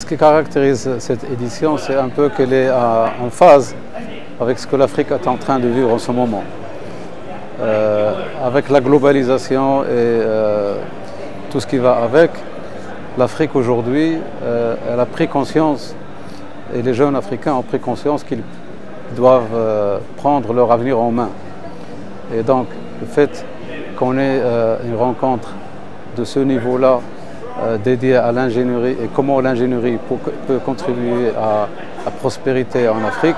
qui caractérise cette édition, c'est un peu qu'elle est en phase avec ce que l'Afrique est en train de vivre en ce moment. Avec la globalisation et tout ce qui va avec, l'Afrique aujourd'hui, elle a pris conscience, et les jeunes Africains ont pris conscience qu'ils doivent prendre leur avenir en main. Et donc, le fait qu'on ait une rencontre de ce niveau-là, dédiée à l'ingénierie et comment l'ingénierie peut contribuer à la prospérité en Afrique,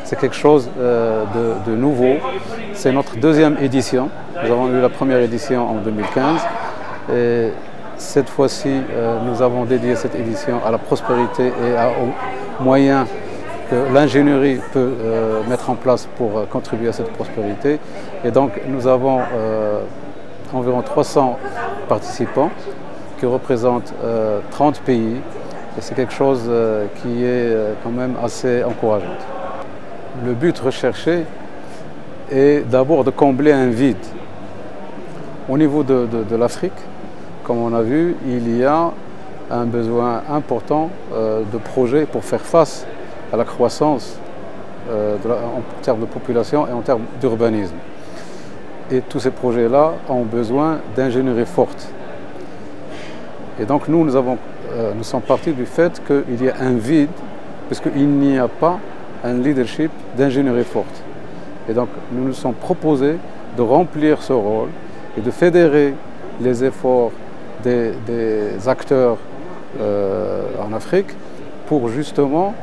c'est quelque chose de nouveau. C'est notre deuxième édition. Nous avons eu la première édition en 2015. Et cette fois-ci, nous avons dédié cette édition à la prospérité et aux moyens que l'ingénierie peut mettre en place pour contribuer à cette prospérité. Et donc, nous avons environ 300 participants qui représentent 30 pays. Et c'est quelque chose qui est quand même assez encourageant. Le but recherché est d'abord de combler un vide. Au niveau de l'Afrique, comme on a vu, il y a un besoin important de projets pour faire face à la croissance en termes de population et en termes d'urbanisme. Et tous ces projets-là ont besoin d'ingénierie forte. Et donc nous sommes partis du fait qu'il y a un vide, puisqu'il n'y a pas un leadership d'ingénierie forte. Et donc nous nous sommes proposés de remplir ce rôle et de fédérer les efforts des acteurs en Afrique pour justement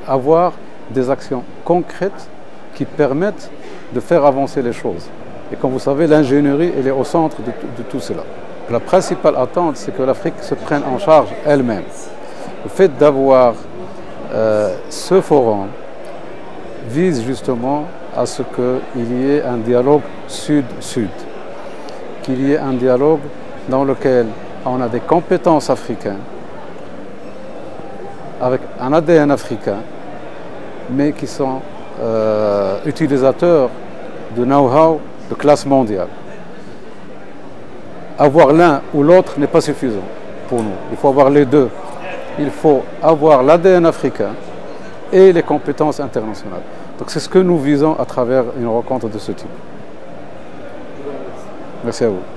avoir des actions concrètes qui permettent de faire avancer les choses. Et comme vous savez, l'ingénierie elle est au centre de tout cela. La principale attente, c'est que l'Afrique se prenne en charge elle-même. Le fait d'avoir ce forum vise justement à ce qu'il y ait un dialogue sud-sud, qu'il y ait un dialogue dans lequel on a des compétences africaines, avec un ADN africain, mais qui sont utilisateurs de know-how de classe mondiale. Avoir l'un ou l'autre n'est pas suffisant pour nous. Il faut avoir les deux. Il faut avoir l'ADN africain et les compétences internationales. Donc c'est ce que nous visons à travers une rencontre de ce type. Merci à vous.